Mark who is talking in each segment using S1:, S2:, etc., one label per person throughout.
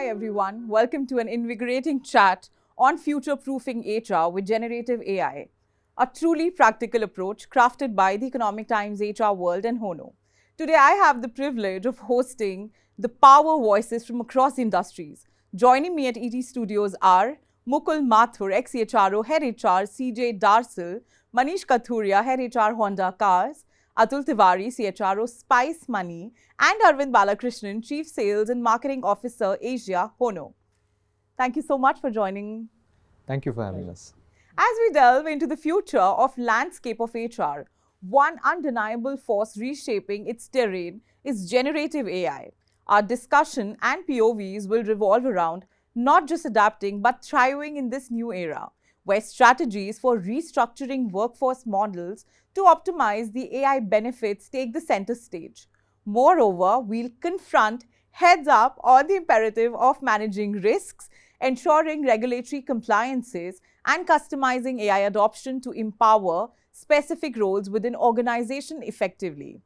S1: Hi everyone, welcome to an invigorating chat on future-proofing HR with generative AI, a truly practical approach crafted by the Economic Times HR World and HONO. Today I have the privilege of hosting the power voices from across industries. Joining me at ET Studios are Mukul Mathur, ex-CHRO Head HR CJ Darcl, Manish Kathuria, Head HR Honda Cars, Atul Tiwari, CHRO Spice Money, and Arvind Balakrishnan, Chief Sales and Marketing Officer, Asia HONO. Thank you so much for joining.
S2: Thank you for having us.
S1: As we delve into the future of landscape of HR, one undeniable force reshaping its terrain is generative AI. Our discussion and POVs will revolve around not just adapting but thriving in this new era, where strategies for restructuring workforce models to optimize the AI benefits take the center stage. Moreover, we'll confront heads up on the imperative of managing risks, ensuring regulatory compliances, and customizing AI adoption to empower specific roles within organization effectively.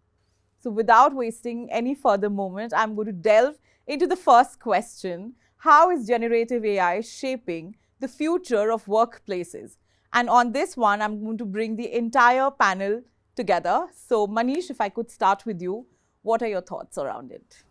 S1: So without wasting any further moment, I'm going to delve into the first question. How is generative AI shaping the future of workplaces? And on this one, I'm going to bring the entire panel together. So Manish, if I could start with you, what are your thoughts around it?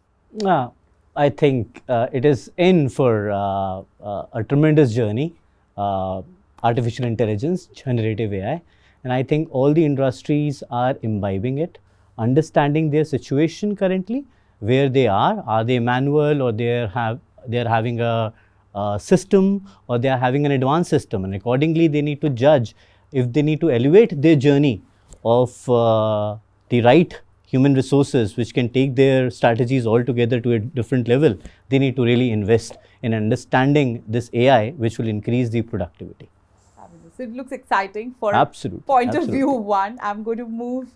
S3: I think it is in for a tremendous journey, artificial intelligence, generative AI. And I think all the industries are imbibing it, understanding their situation currently, where they are they manual or they're having a system or they are having an advanced system, and accordingly they need to judge if they need to elevate their journey of the right human resources which can take their strategies altogether to a different level. They need to really invest in understanding this AI, which will increase the productivity.
S1: It looks exciting for
S3: Absolutely.
S1: point of view one. I'm going to move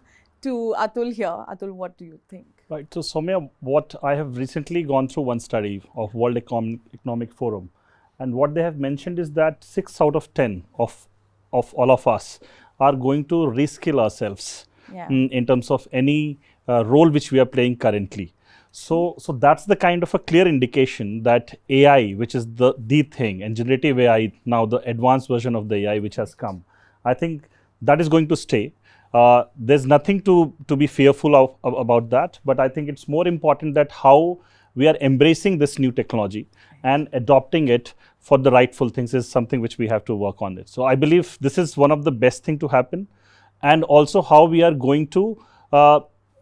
S1: to Atul here. Atul, what do you think?
S4: Right. So, Soumya, what I have recently gone through one study of World Economic Forum, and what they have mentioned is that 6 out of 10 of all of us are going to reskill ourselves in terms of any role which we are playing currently. So that's the kind of a clear indication that AI, which is the thing, and generative AI, now the advanced version of the AI which has come, I think that is going to stay. There's nothing to be fearful of about that, but I think it's more important that how we are embracing this new technology and adopting it for the rightful things is something which we have to work on it. So I believe this is one of the best thing to happen, and also how we are going to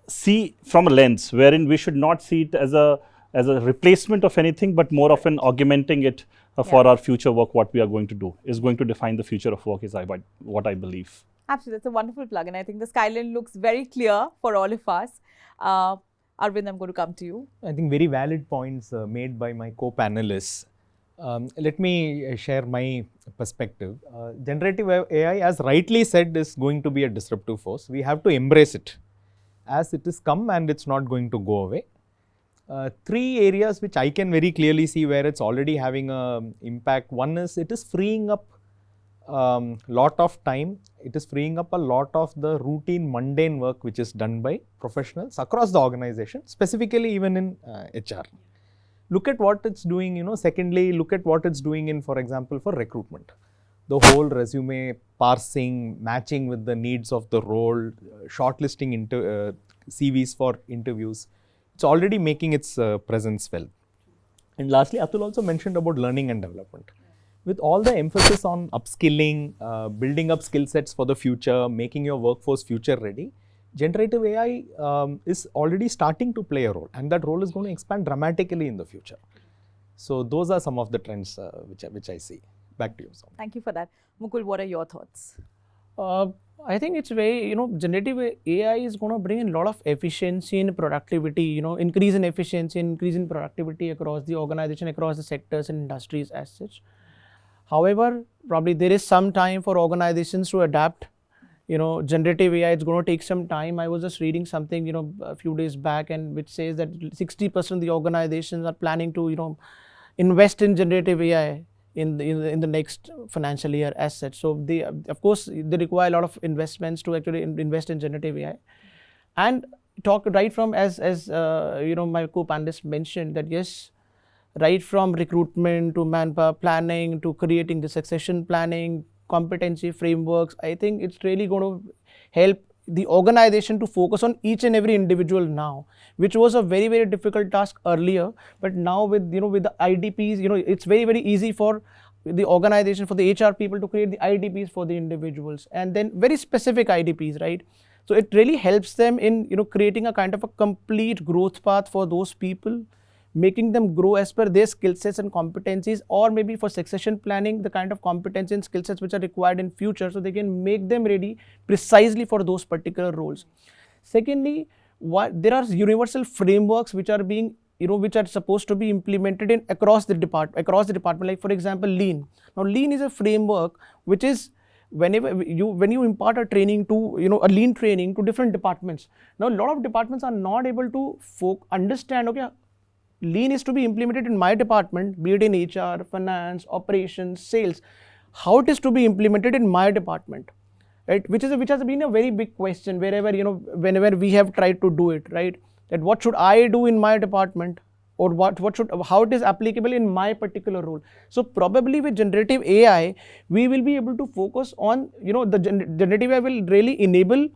S4: see from a lens wherein we should not see it as a replacement of anything, but more of an augmenting it for our future work. What we are going to do is going to define the future of work, is what I believe.
S1: Absolutely, that's a wonderful plug, and I think the skyline looks very clear for all of us. Arvind, I'm going to come to you.
S2: I think very valid points made by my co-panelists. Let me share my perspective. Generative AI, as rightly said, is going to be a disruptive force. We have to embrace it as it is come, and it's not going to go away. 3 areas which I can very clearly see where it's already having an impact. One is it is freeing up lot of time. It is freeing up a lot of the routine mundane work which is done by professionals across the organization, specifically even in HR. Look at what it's doing, secondly, look at what it's doing in, for example, for recruitment. The whole resume parsing, matching with the needs of the role, shortlisting CVs for interviews. It's already making its presence felt. And lastly, Atul also mentioned about learning and development. With all the emphasis on upskilling, building up skill sets for the future, making your workforce future ready, generative AI is already starting to play a role, and that role is going to expand dramatically in the future. So those are some of the trends which I see. Back to you, Sam.
S1: Thank you for that. Mukul, what are your thoughts?
S5: I think it's very, generative AI is going to bring in a lot of efficiency and productivity, increase in efficiency, increase in productivity across the organization, across the sectors and industries as such. However, probably there is some time for organizations to adapt. Generative AI, it's going to take some time. I was just reading something, a few days back, and which says that 60% of the organizations are planning to, invest in generative AI in the next financial year as such. So they, of course, they require a lot of investments to actually invest in generative AI. And talk right from as my co-panelists mentioned that yes, right from recruitment to manpower planning to creating the succession planning, competency frameworks. I think it's really going to help the organization to focus on each and every individual now, which was a very, very difficult task earlier. But now with, with the IDPs, it's very, very easy for the organization, for the HR people to create the IDPs for the individuals, and then very specific IDPs, right? So it really helps them in, creating a kind of a complete growth path for those people, making them grow as per their skill sets and competencies, or maybe for succession planning, the kind of competencies and skill sets which are required in future, so they can make them ready precisely for those particular roles. Secondly, there are universal frameworks which are being, which are supposed to be implemented in across the department. Like for example, Lean. Now, Lean is a framework which is when you impart a training to, a Lean training to different departments. Now, a lot of departments are not able to understand, okay, Lean is to be implemented in my department, be it in HR, finance, operations, sales. How it is to be implemented in my department, right? Which has been a very big question wherever, whenever we have tried to do it, right? That what should I do in my department, or how it is applicable in my particular role. So probably with generative AI, we will be able to focus on, the generative AI will really enable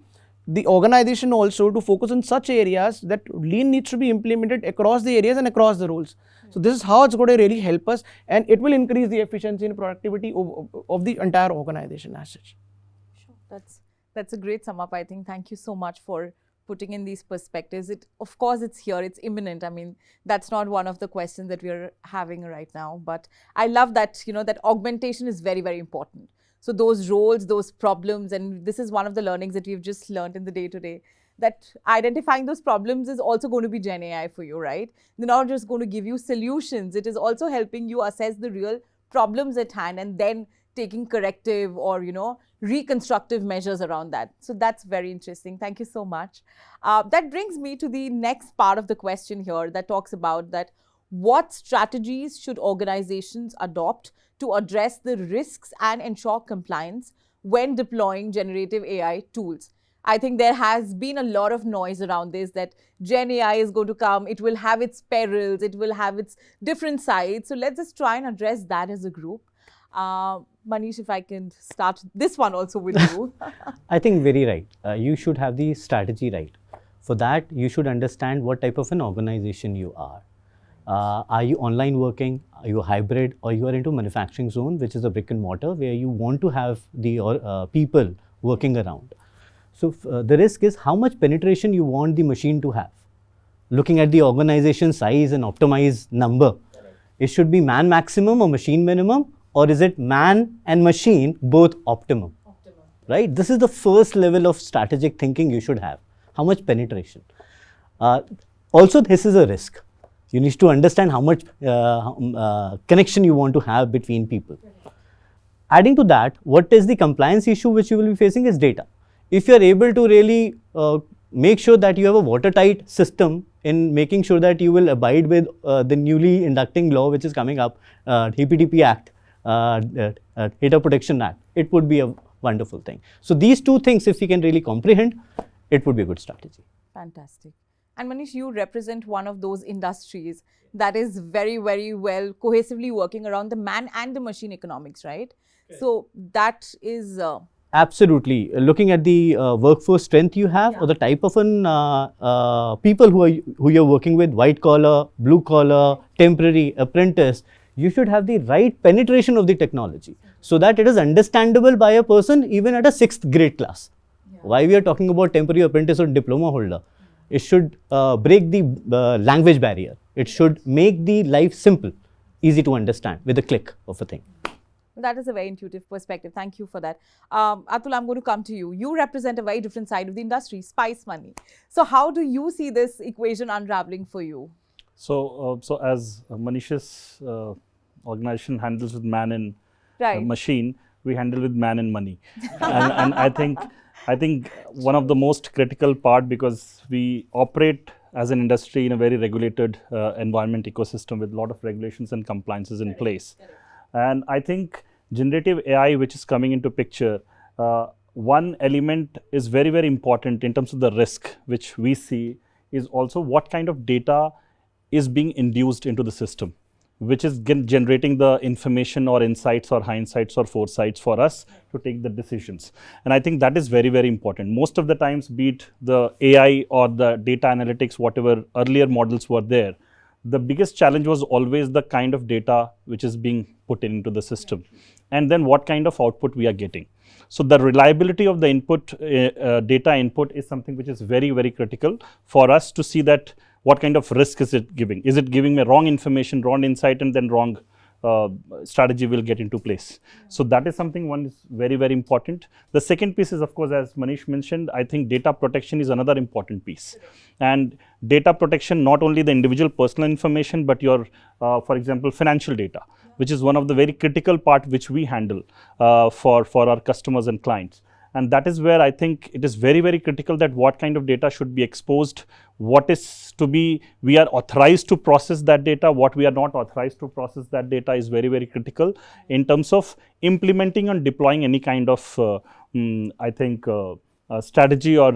S5: the organization also to focus on such areas that Lean needs to be implemented across the areas and across the roles. So this is how it's going to really help us, and it will increase the efficiency and productivity of the entire organization as such.
S1: Sure, that's a great sum up, I think. Thank you so much for putting in these perspectives. Of course, it's here, it's imminent. I mean, that's not one of the questions that we're having right now, but I love that, that augmentation is very, very important. So those roles, those problems, and this is one of the learnings that we've just learned in the day-to-day, that identifying those problems is also going to be Gen AI for you, right? They're not just going to give you solutions. It is also helping you assess the real problems at hand and then taking corrective or, reconstructive measures around that. So that's very interesting. Thank you so much. That brings me to the next part of the question here that talks about that what strategies should organizations adopt to address the risks and ensure compliance when deploying generative AI tools. I think there has been a lot of noise around this, that Gen AI is going to come, it will have its perils, it will have its different sides. So let's just try and address that as a group. Manish, if I can start this one also with you.
S3: I think very right. You should have the strategy right. For that, you should understand what type of an organization you are. Are you online working? Are you hybrid? Or you are into manufacturing zone, which is a brick and mortar, where you want to have the people working around. So the risk is how much penetration you want the machine to have. Looking at the organization size and optimized number, it should be man maximum or machine minimum, or is it man and machine both optimum? Right? This is the first level of strategic thinking you should have. How much penetration? Also, this is a risk. You need to understand how much connection you want to have between people. Adding to that, what is the compliance issue which you will be facing is data. If you are able to really make sure that you have a watertight system in making sure that you will abide with the newly inducting law which is coming up, HPTP Act, Data Protection Act, it would be a wonderful thing. So these two things, if you can really comprehend, it would be a good strategy.
S1: Fantastic. And Manish, you represent one of those industries that is very, very well cohesively working around the man and the machine economics, right? Okay. So that is...
S3: Absolutely. Looking at the workforce strength you have, or the type of people who you're working with, white collar, blue collar, temporary, apprentice, you should have the right penetration of the technology so that it is understandable by a person even at a 6th grade class. Why we are talking about temporary apprentice or diploma holder? It should break the language barrier. It should make the life simple, easy to understand with a click of a thing.
S1: That is a very intuitive perspective. Thank you for that. Atul, I'm going to come to you. You represent a very different side of the industry, spice money. So how do you see this equation unraveling for you?
S4: So as Manish's organization handles with man and machine, we handle with man and money. and I think one of the most critical part, because we operate as an industry in a very regulated environment ecosystem with a lot of regulations and compliances in place. And I think generative AI, which is coming into picture, one element is very, very important in terms of the risk, which we see is also what kind of data is being induced into the system. which is generating the information or insights or hindsights or foresights for us to take the decisions. And I think that is very, very important. Most of the times, be it the AI or the data analytics, whatever earlier models were there, the biggest challenge was always the kind of data which is being put into the system, and then what kind of output we are getting. So the reliability of the input, data input, is something which is very, very critical for us to see that what kind of risk is it giving. Is it giving me wrong information, wrong insight, and then wrong strategy will get into place. So that is something one is very, very important. The second piece is, of course, as Manish mentioned, I think data protection is another important piece. And data protection, not only the individual personal information, but your, for example, financial data, which is one of the very critical part which we handle for our customers and clients. And that is where I think it is very, very critical that what kind of data should be exposed, what is to be, we are authorized to process that data, what we are not authorized to process that data is very, very critical in terms of implementing and deploying any kind of, I think, strategy or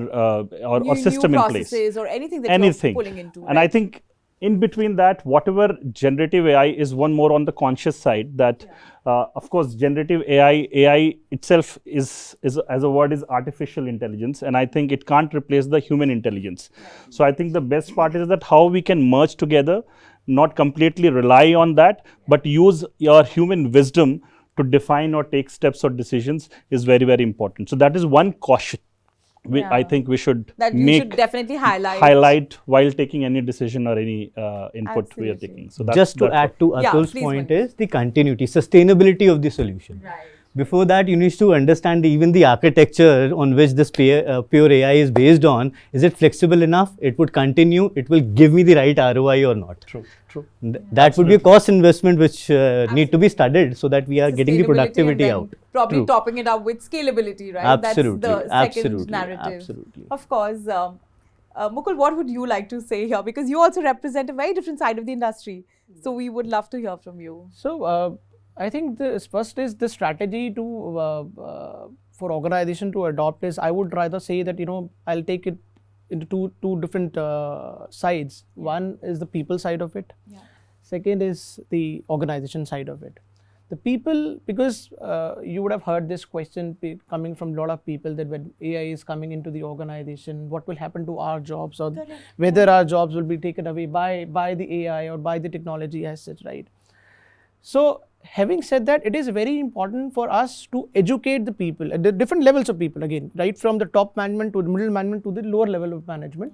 S4: system in place.
S1: New processes or anything that you're pulling into.
S4: And I think in between that, whatever generative AI is one more on the conscious side that, of course, generative AI itself is as a word is artificial intelligence, and I think it can't replace the human intelligence. So I think the best part is that how we can merge together, not completely rely on that, but use your human wisdom to define or take steps or decisions is very, very important. So that is one caution. I think we should
S1: should definitely
S4: highlight while taking any decision or any input we are taking. So that's,
S3: just to add to Atul's point is the continuity, sustainability of the solution.
S1: Right.
S3: Before that, you need to understand even the architecture on which this pure AI is based on. Is it flexible enough? It would continue. It will give me the right ROI or not.
S4: True.
S3: That would be a cost investment which need to be studied so that we are getting the productivity out.
S1: Probably topping it up with scalability, right?
S3: Absolutely.
S1: That's the second narrative.
S3: Absolutely.
S1: Of course. Mukul, what would you like to say here? Because you also represent a very different side of the industry. So we would love to hear from you.
S5: So I think first is the strategy to for organization to adopt is, I would rather say that, I'll take it into two different sides. One is the people side of it. Second is the organization side of it. The people, because you would have heard this question coming from a lot of people that when AI is coming into the organization, what will happen to our jobs, or whether our jobs will be taken away by the AI or by the technology as such, right? So having said that, it is very important for us to educate the people at the different levels of people, again, right from the top management to the middle management to the lower level of management,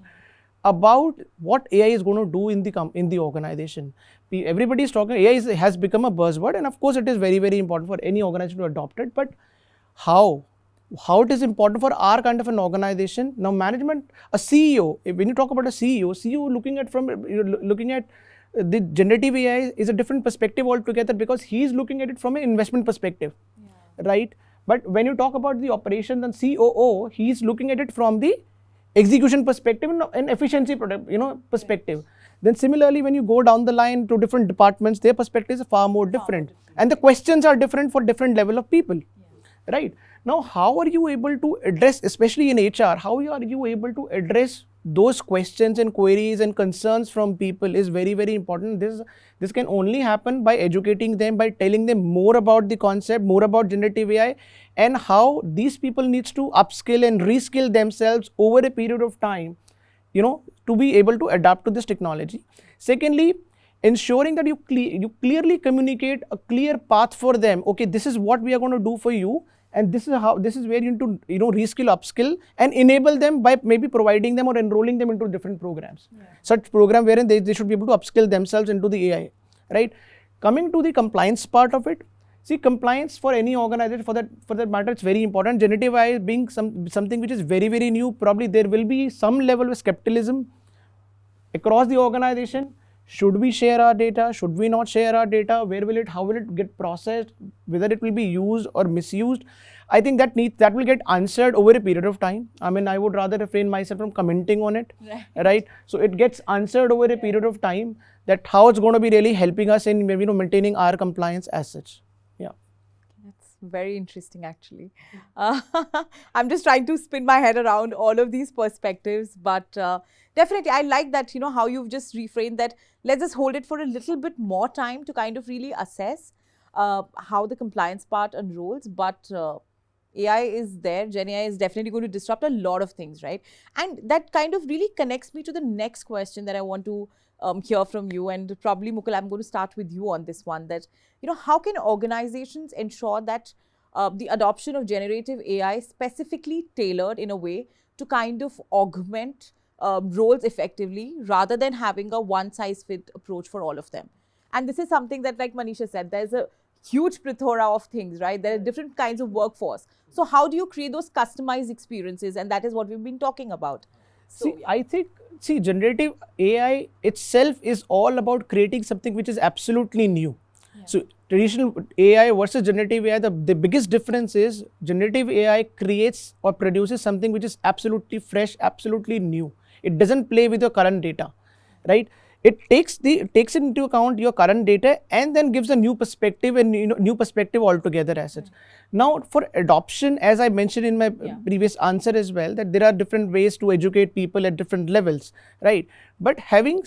S5: about what AI is going to do in the organization. Everybody is talking, AI has become a buzzword, and of course it is very, very important for any organization to adopt it, but how it is important for our kind of an organization. Now management, a CEO, when you talk about a CEO looking at the generative AI is a different perspective altogether, because he's looking at it from an investment perspective, right? But when you talk about the operations and COO, he's looking at it from the execution perspective and efficiency perspective. Then similarly, when you go down the line to different departments, their perspectives are far more different, and the questions are different for different level of people, right? Now, how are you able to address, especially in HR, how are you able to address those questions and queries and concerns from people is very, very important. This can only happen by educating them, by telling them more about the concept, more about generative AI, and how these people needs to upskill and reskill themselves over a period of time, to be able to adapt to this technology. Secondly, ensuring that you clearly communicate a clear path for them. Okay, this is what we are going to do for you, and this is where you need to reskill, upskill, and enable them by maybe providing them or enrolling them into different programs. Such program wherein they should be able to upskill themselves into the AI, right? Coming to the compliance part of it, see, compliance for any organization, for that matter, it's very important. Generative AI being something which is very, very new, probably there will be some level of skepticism across the organization. Should we share our data? Should we not share our data? How will it get processed? Whether it will be used or misused? I think that will get answered over a period of time. I mean, I would rather refrain myself from commenting on it, right? So it gets answered over a period of time, that how it's going to be really helping us in maintaining our compliance as such.
S1: That's very interesting, actually. I'm just trying to spin my head around all of these perspectives, but Definitely, I like that, how you've just reframed that. Let's just hold it for a little bit more time to kind of really assess how the compliance part unrolls. But AI is there. Gen AI is definitely going to disrupt a lot of things, right? And that kind of really connects me to the next question that I want to hear from you. And probably, Mukul, I'm going to start with you on this one. That, how can organizations ensure that the adoption of generative AI specifically tailored in a way to kind of augment roles effectively rather than having a one-size-fit approach for all of them? And this is something that, like Manisha said, there's a huge plethora of things, right? There are different kinds of workforce. So how do you create those customized experiences? And that is what we've been talking about. So,
S5: I think, generative AI itself is all about creating something which is absolutely new. Yeah. So traditional AI versus generative AI, the biggest difference is generative AI creates or produces something which is absolutely fresh, absolutely new. It doesn't play with your current data, right? It takes into account your current data and then gives a new perspective and new perspective altogether as such. Now, for adoption, as I mentioned in my previous answer as well, that there are different ways to educate people at different levels, right? But having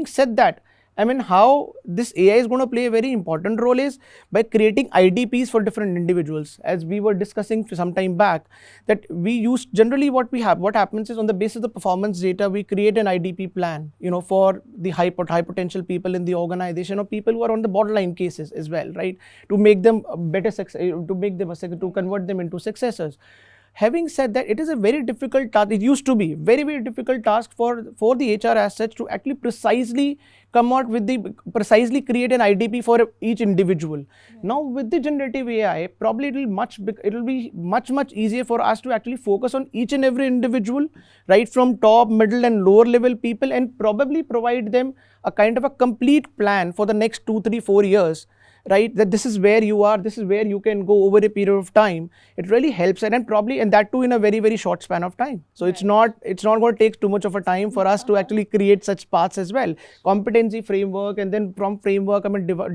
S5: said that, I mean, how this AI is going to play a very important role is by creating IDPs for different individuals. As we were discussing some time back, that we use generally what happens is on the basis of the performance data, we create an IDP plan, for the high potential people in the organization or people who are on the borderline cases as well, right? To make them better success, to convert them into successors. Having said that, it is a very difficult task. It used to be very, very difficult task for the HR as such to actually precisely create an IDP for each individual. Now with the generative AI, probably it will be much easier for us to actually focus on each and every individual, right from top, middle and lower level people, and probably provide them a kind of a complete plan for the next 2, 3, 4 years. Right, that this is where you are, this is where you can go over a period of time. It really helps, and that too in a very, very short span of time. So it's not going to take too much of a time for us to actually create such paths as well. Competency framework, and then from framework,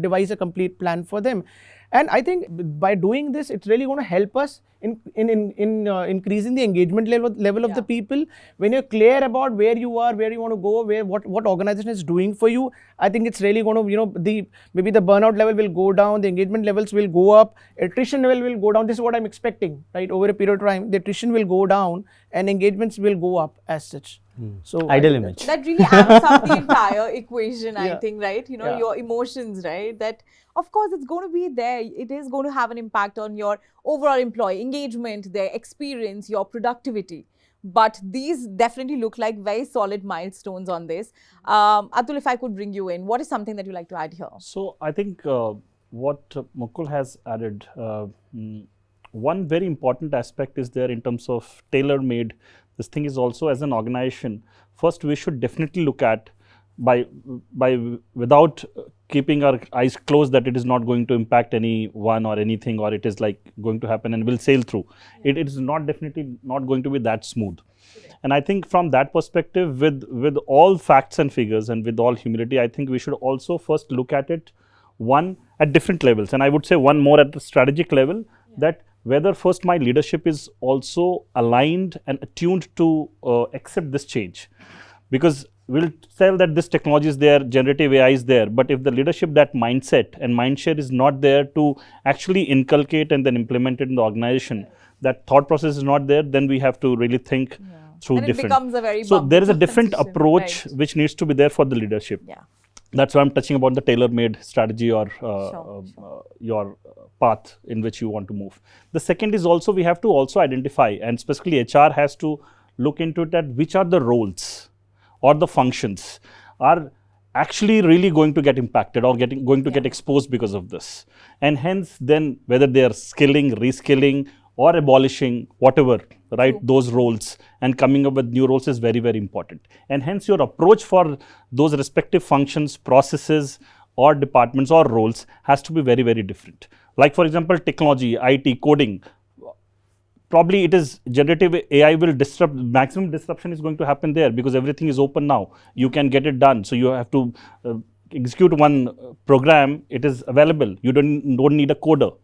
S5: devise a complete plan for them. And I think by doing this, it's really going to help us in increasing the engagement level of the people. When you're clear about where you are, where you want to go, what organization is doing for you, I think it's really going to, maybe the burnout level will go down, the engagement levels will go up, attrition level will go down. This is what I'm expecting, right? Over a period of time, the attrition will go down and engagements will go up as such.
S3: So ideal image.
S1: That really amps up the entire equation, I think, right? Your emotions, right? That of course it's going to be there. It is going to have an impact on your overall employee engagement, their experience, your productivity. But these definitely look like very solid milestones on this. Atul, if I could bring you in, what is something that you like to add here?
S4: So I think what Mukul has added, one very important aspect is there in terms of tailor-made. This thing is also, as an organization, first we should definitely look at without keeping our eyes closed that it is not going to impact anyone or anything, or it is like going to happen and will sail through. It is definitely not going to be that smooth. And I think from that perspective, with all facts and figures and with all humility, I think we should also first look at it, one at different levels, and I would say one more at the strategic level, that whether first my leadership is also aligned and attuned to accept this change. Because we'll tell that this technology is there, generative AI is there, but if the leadership, that mindset and mindshare is not there to actually inculcate and then implement it in the organization, that thought process is not there, then we have to really think through
S1: and
S4: different.
S1: It becomes a very
S4: so there is a different approach which needs to be there for the leadership. That's why I'm touching about the tailor-made strategy or your path in which you want to move. The second is also we have to also identify, and specifically HR has to look into it, at which are the roles or the functions are actually really going to get impacted or going to get exposed because of this. And hence then whether they are skilling, reskilling or abolishing, whatever, right, those roles and coming up with new roles is very, very important. And hence your approach for those respective functions, processes or departments or roles has to be very, very different. Like for example, technology, IT, coding, probably it is generative AI will disrupt, maximum disruption is going to happen there because everything is open now. You can get it done. So you have to execute one program, it is available. You don't need a coder.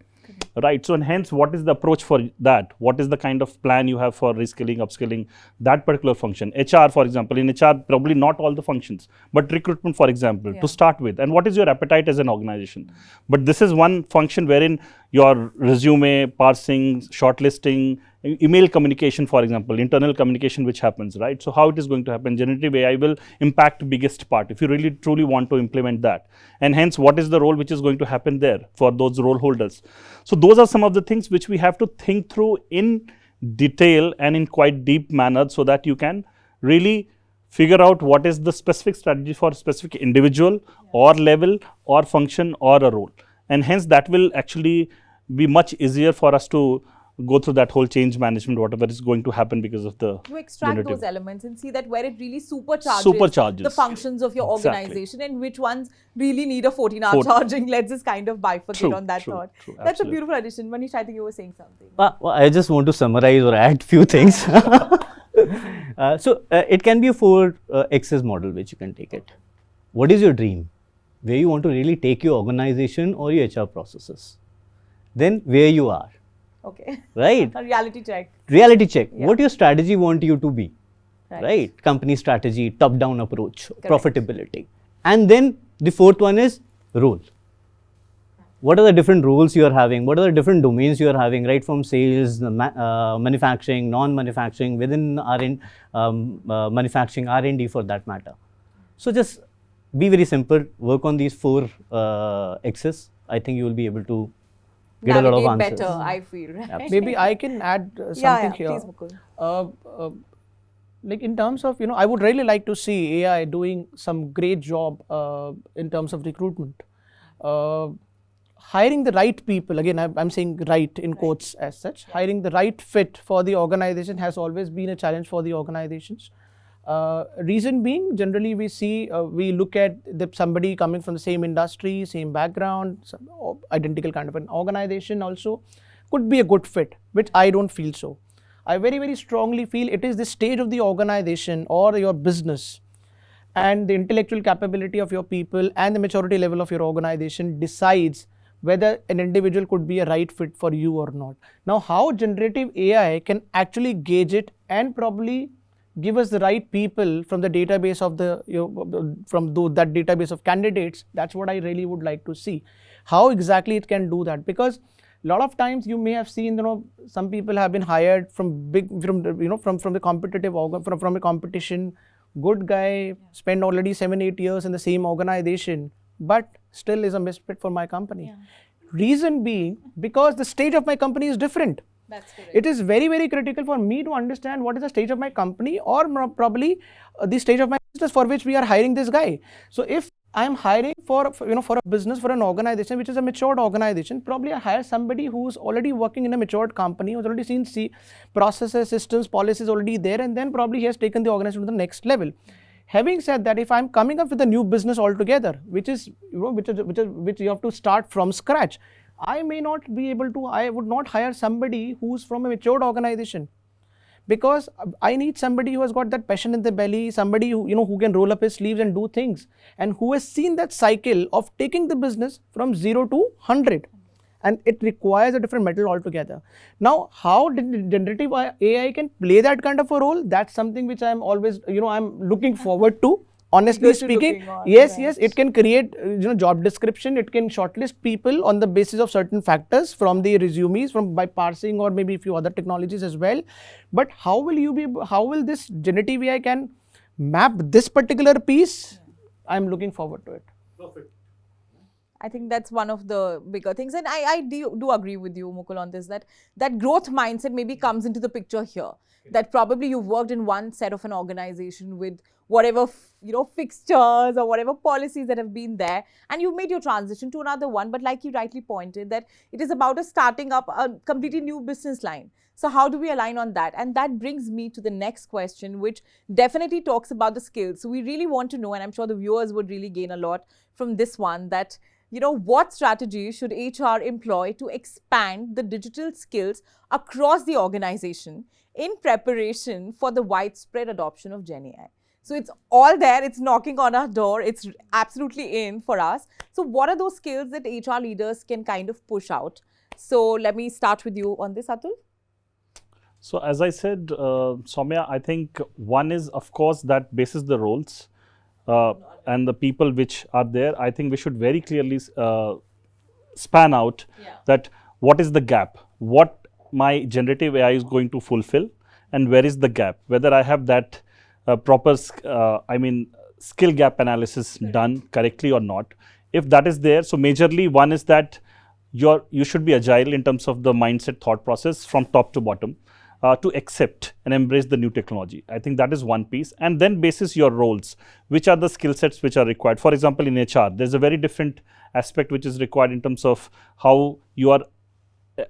S4: right? So, and hence, what is the approach for that? What is the kind of plan you have for reskilling, upskilling that particular function? HR, for example, in HR, probably not all the functions, but recruitment, for example, to start with. And what is your appetite as an organization? But this is one function wherein your resume, parsing, shortlisting, email communication, for example, internal communication which happens, right? So, how it is going to happen? Generative AI will impact biggest part if you really truly want to implement that. And hence, what is the role which is going to happen there for those role holders? So, those are some of the things which we have to think through in detail and in quite deep manner, so that you can really figure out what is the specific strategy for a specific individual or level or function or a role. And hence, that will actually be much easier for us to go through that whole change management, whatever is going to happen because of the
S1: to extract those elements and see that where it really supercharges the functions of your organization and which ones really need a 14-hour charging. Let's just kind of bifurcate on that thought. That's a beautiful addition. Manish, I think you were saying something.
S3: Well, I just want to summarize or add few things. So it can be a 4 axis model which you can take it. What is your dream? Where you want to really take your organization or your HR processes. Then where you are.
S1: Okay.
S3: Right.
S1: A reality check.
S3: Reality check. What your strategy want you to be. Right. Company strategy, top-down approach, profitability. And then the 4th one is role. What are the different roles you are having? What are the different domains you are having, right? From sales, manufacturing, non-manufacturing, within manufacturing, R&D for that matter. So just be very simple, work on these 4 axes. I think you will be able to get a lot of answers.
S1: Better, I feel, right?
S5: Maybe I can add something here.
S1: Please, Mukul.
S5: Like in terms of, I would really like to see AI doing some great job in terms of recruitment. Hiring the right people, again, I'm saying right in quotes as such, hiring the right fit for the organization has always been a challenge for the organizations. Reason being, generally we see, we look at somebody coming from the same industry, same background, identical kind of an organization also could be a good fit, which I don't feel so. I very, very strongly feel it is the stage of the organization or your business and the intellectual capability of your people and the maturity level of your organization decides whether an individual could be a right fit for you or not. Now, how generative AI can actually gauge it and probably give us the right people from the database of that database of candidates, that's what I really would like to see. How exactly it can do that? Because a lot of times you may have seen, some people have been hired from the competitive from a competition. Good guy, spent already 7-8 years in the same organization, but still is a misfit for my company. Reason being, because the stage of my company is different.
S1: That's correct.
S5: It is very, very critical for me to understand what is the stage of my company or probably the stage of my business for which we are hiring this guy. So if I am hiring for a business, for an organization which is a matured organization, probably I hire somebody who's already working in a matured company, who's already seen processes, systems, policies already there, and then probably he has taken the organization to the next level. Having said that, if I'm coming up with a new business altogether, which you have to start from scratch, I may not be able to, I would not hire somebody who's from a matured organization, because I need somebody who has got that passion in the belly, somebody who can roll up his sleeves and do things, and who has seen that cycle of taking the business from 0 to 100. And it requires a different metal altogether. Now, how generative AI can play that kind of a role, that's something which I'm always, I'm looking forward to. Honestly speaking, yes, it can create, job description. It can shortlist people on the basis of certain factors from the resumes, by parsing or maybe a few other technologies as well. But how will this generative AI can map this particular piece? I'm looking forward to it.
S4: Perfect.
S1: I think that's one of the bigger things. And I do agree with you, Mukul, on this, that growth mindset maybe comes into the picture here. That probably you've worked in one set of an organization with whatever, fixtures or whatever policies that have been there, and you've made your transition to another one. But like you rightly pointed, that it is about starting up a completely new business line. So how do we align on that? And that brings me to the next question, which definitely talks about the skills. So we really want to know, and I'm sure the viewers would really gain a lot from this one, that what strategy should HR employ to expand the digital skills across the organization in preparation for the widespread adoption of Gen AI? So it's all there, it's knocking on our door, it's absolutely in for us. So what are those skills that HR leaders can kind of push out So let me start with you on this, Atul.
S4: So as I said, Soumya, I think one is, of course, that basis the roles and the people which are there. I think we should very clearly span out that what is the gap, what my generative AI is going to fulfill, and where is the gap, whether I have that proper, skill gap analysis done correctly or not. If that is there, so majorly one is that you should be agile in terms of the mindset thought process from top to bottom. To accept and embrace the new technology. I think that is one piece. And then basis your roles, which are the skill sets which are required. For example, in HR, there's a very different aspect which is required in terms of how you are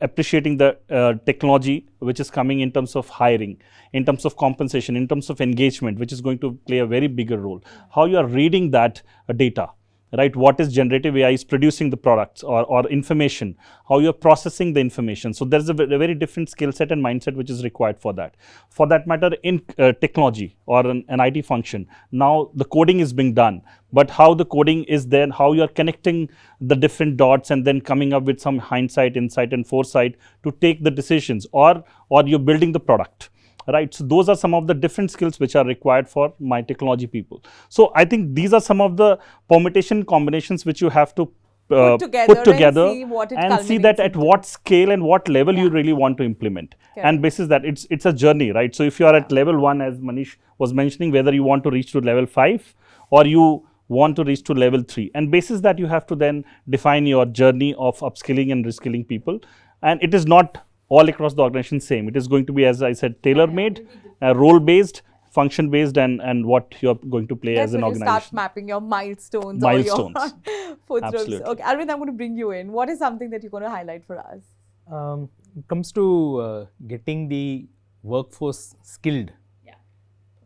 S4: appreciating the technology which is coming in terms of hiring, in terms of compensation, in terms of engagement, which is going to play a very bigger role. How you are reading that data. Right, what is generative AI is producing the products or information, how you're processing the information. So there's a very different skill set and mindset which is required for that. For that matter, in technology or an IT function, now the coding is being done, but how the coding is there, how you're connecting the different dots and then coming up with some hindsight, insight and foresight to take the decisions, or you're building the product. Right, so those are some of the different skills which are required for my technology people. So I think these are some of the permutation combinations which you have to put together
S1: and
S4: see that at what scale and what level you really want to implement. And basis that it's a journey, right? So if you are at level 1, as Manish was mentioning, whether you want to reach to level 5 or you want to reach to level 3, and basis that you have to then define your journey of upskilling and reskilling people. And it is not all across the organization same. It is going to be, as I said, tailor-made, role-based, function-based, and what you're going to play as an organization.
S1: You start mapping your milestones.
S4: Or
S1: your
S4: Absolutely.
S1: Okay, Arvind, I'm going to bring you in. What is something that you're going to highlight for us?
S2: It comes to getting the workforce skilled.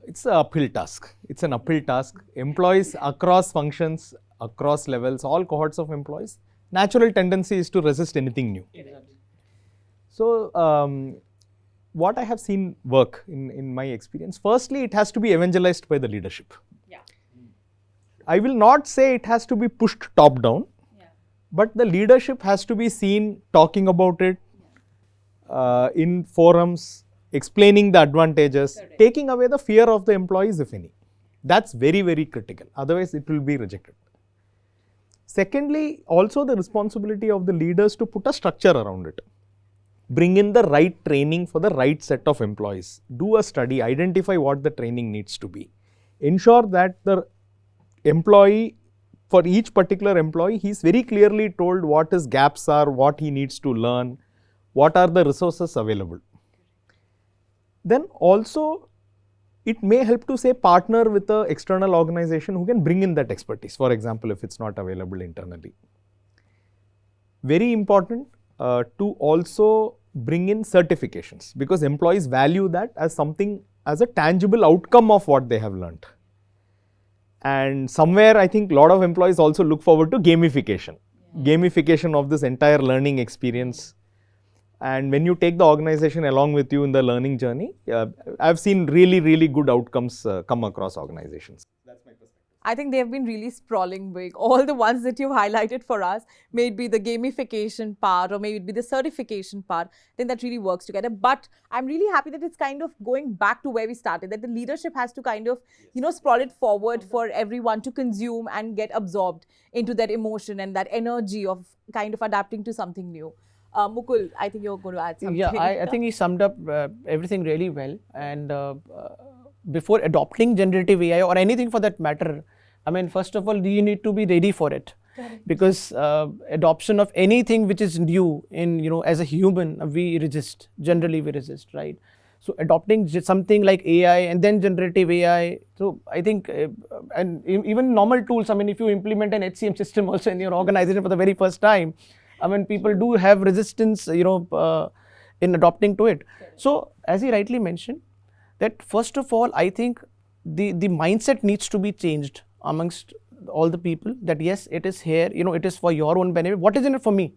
S2: It's an uphill task. It's an uphill task. Employees across functions, across levels, all cohorts of employees, natural tendency is to resist anything new. So, what I have seen work in my experience, firstly, it has to be evangelized by the leadership. I will not say it has to be pushed top down, but the leadership has to be seen talking about it in forums, explaining the advantages, taking away the fear of the employees, if any. That's very, very critical. Otherwise, it will be rejected. Secondly, also the responsibility of the leaders to put a structure around it. Bring in the right training for the right set of employees. Do a study, identify what the training needs to be. Ensure that the employee, for each particular employee, he is very clearly told what his gaps are, what he needs to learn, what are the resources available. Then also, it may help to say partner with an external organization who can bring in that expertise, for example, if it's not available internally. Very important. To also bring in certifications, because employees value that as something, as a tangible outcome of what they have learned. And somewhere I think a lot of employees also look forward to gamification. Gamification of this entire learning experience. And when you take the organization along with you in the learning journey, I've seen really, really good outcomes come across organizations. That's my perspective.
S1: I think they have been really sprawling big. All the ones that you've highlighted for us, may it be the gamification part or maybe it be the certification part, I think that really works together. But I'm really happy that it's kind of going back to where we started, that the leadership has to kind of, sprawl it forward for everyone to consume and get absorbed into that emotion and that energy of kind of adapting to something new. Mukul, I think you're going to add something.
S5: Yeah, I think he summed up everything really well. And before adopting generative AI or anything for that matter, I mean, first of all, you need to be ready for it. Because adoption of anything which is new as a human, generally we resist, right? So adopting something like AI and then generative AI, so I think, and even normal tools, I mean, if you implement an HCM system also in your organization for the very first time, I mean, people do have resistance, in adopting to it. So as he rightly mentioned, that first of all, I think the mindset needs to be changed amongst all the people, that yes, it is here, it is for your own benefit. What is in it for me?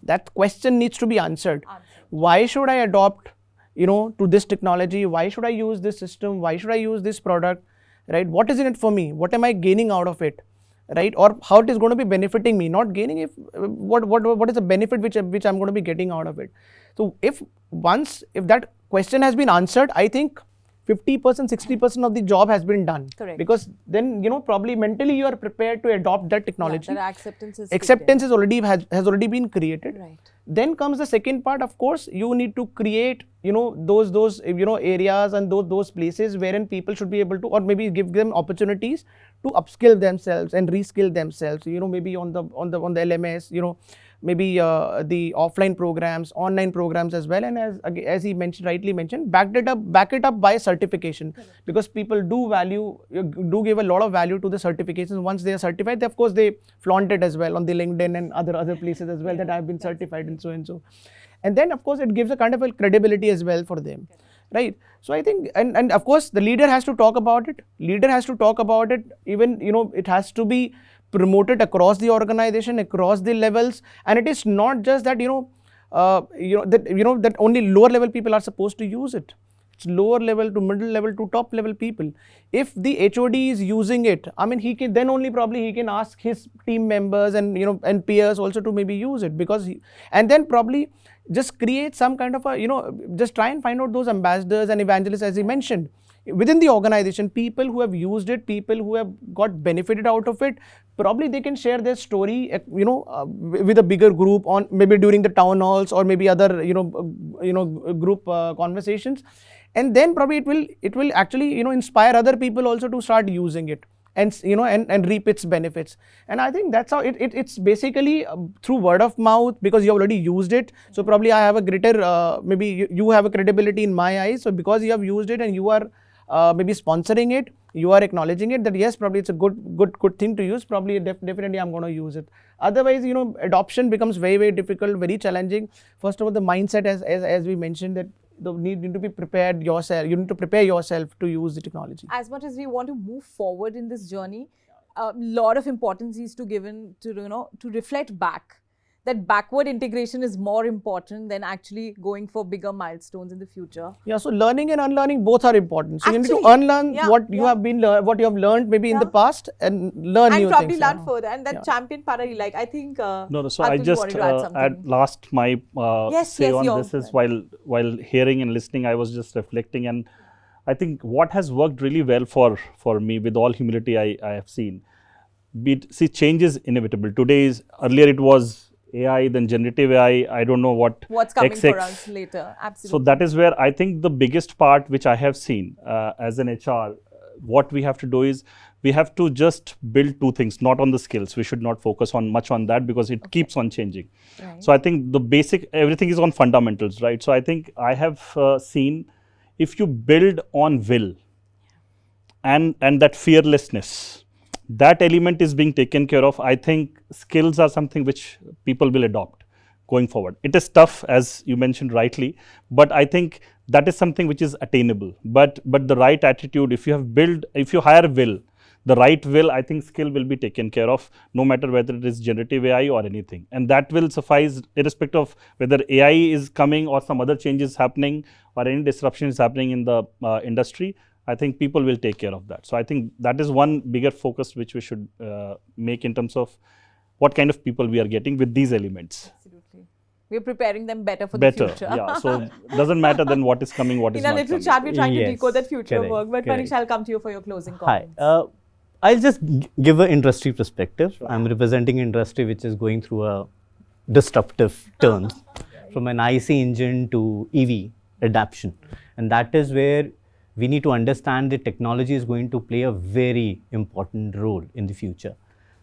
S5: That question needs to be answered. Why should I adopt, to this technology? Why should I use this system? Why should I use this product? Right? What is in it for me? What am I gaining out of it? right? Or how it is going to be benefiting me, not gaining. If what is the benefit which I'm going to be getting out of it? So if that question has been answered, I think 50%, 60% of the job has been done.
S1: Correct.
S5: Because then, probably mentally you are prepared to adopt that technology.
S1: Yeah, that acceptance
S5: is already has already been created.
S1: Right.
S5: Then comes the second part. Of course, you need to create, those areas and those places wherein people should be able to, or maybe give them opportunities to upskill themselves and reskill themselves. Maybe on the LMS, maybe the offline programs, online programs as well, and as he rightly mentioned, back it up by certification. Correct. Because people do give a lot of value to the certifications. Once they are certified, of course they flaunt it as well on the LinkedIn and other places as well, that I have been certified and so and so. And then of course it gives a kind of a credibility as well for them. Right. So I think, and of course the leader has to talk about it. Even, it has to be promoted across the organization, across the levels. And it is not just that, that only lower level people are supposed to use it. It's lower level to middle level to top level people. If the HOD is using it, I mean, he can ask his team members and, and peers also to maybe use it, because and then probably just create some kind of just try and find out those ambassadors and evangelists, as he mentioned, within the organization, people who have used it, people who have got benefited out of it. Probably they can share their story, with a bigger group, on maybe during the town halls or maybe other, group conversations. And then probably it will actually, inspire other people also to start using it, and and reap its benefits. And I think that's how it's basically through word of mouth, because you already used it. So probably I have a greater, maybe you have a credibility in my eyes. So because you have used it and you are maybe sponsoring it, you are acknowledging it, that yes, probably it's a good thing to use. Probably definitely I'm going to use it. Otherwise, adoption becomes very, very difficult, very challenging. First of all, the mindset, as we mentioned, that you need to be prepared yourself. You need to prepare yourself to use the technology.
S1: As much as we want to move forward in this journey, a lot of importance is to given to, to reflect back. That backward integration is more important than actually going for bigger milestones in the future.
S5: Yeah, so learning and unlearning both are important. So you need to unlearn what you have learned maybe in the past, and learn new things.
S1: And probably learn further. And that champion para you like, I think.
S4: No. So I just at last my say on this is while hearing and listening, I was just reflecting, and I think what has worked really well for me, with all humility, I have seen. See, change is inevitable. Earlier it was AI, then generative AI, I don't know what's
S1: coming
S4: XX.
S1: for us later. Absolutely.
S4: So that is where I think the biggest part which I have seen as an HR, what we have to do is we have to just build two things, not on the skills. We should not focus much on that, because it keeps on changing. Right. So I think the basic, everything is on fundamentals, right? So I think I have seen, if you build on will and that fearlessness, that element is being taken care of. I think skills are something which people will adopt going forward. It is tough, as you mentioned rightly, but I think that is something which is attainable. But the right attitude, if you hire will, the right will, I think skill will be taken care of, no matter whether it is generative AI or anything. And that will suffice irrespective of whether AI is coming or some other changes happening or any disruption is happening in the industry. I think people will take care of that. So I think that is one bigger focus which we should make in terms of what kind of people we are getting with these elements.
S1: Absolutely. We're preparing them better for the future.
S4: Yeah. So doesn't matter then what is coming, what is not coming.
S1: In a little chat, we're trying to decode that future work. But Manish, I'll come to you for your closing comments.
S3: Hi. I'll just give an industry perspective. Sure. I'm representing industry which is going through a disruptive turn from an IC engine to EV adaptation. And that is where we need to understand that technology is going to play a very important role in the future.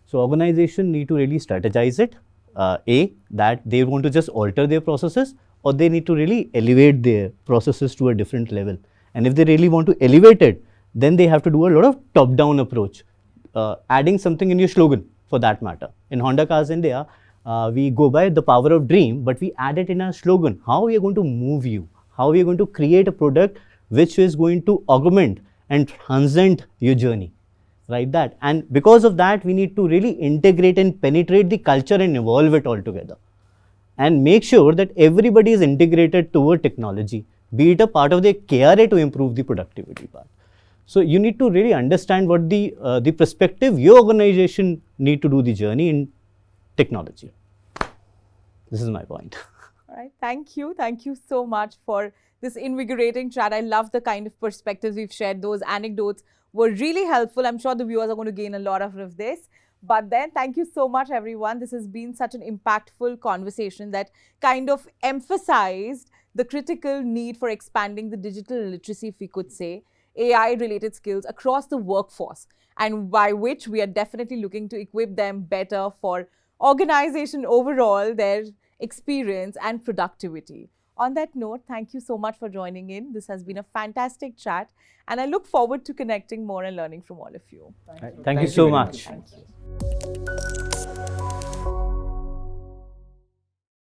S3: So organization need to really strategize it. That they want to just alter their processes, or they need to really elevate their processes to a different level. And if they really want to elevate it, then they have to do a lot of top-down approach, adding something in your slogan for that matter. In Honda Cars India, we go by the power of dream, but we add it in our slogan. How we are going to move you? How we are going to create a product which is going to augment and transcend your journey, right? That, and because of that, we need to really integrate and penetrate the culture and evolve it all together, and make sure that everybody is integrated toward technology, be it a part of their KRA to improve the productivity part. So you need to really understand what the perspective your organization need to do the journey in technology. This is my point.
S1: All right. Thank you. Thank you so much for this invigorating chat. I love the kind of perspectives we've shared. Those anecdotes were really helpful. I'm sure the viewers are going to gain a lot out of this. But then, thank you so much, everyone. This has been such an impactful conversation that kind of emphasized the critical need for expanding the digital literacy, if we could say, AI-related skills across the workforce, and by which we are definitely looking to equip them better for organization overall, their experience and productivity. On that note, thank you so much for joining in. This has been a fantastic chat, and I look forward to connecting more and learning from all of you.
S3: Thank you so much.
S1: Thank you.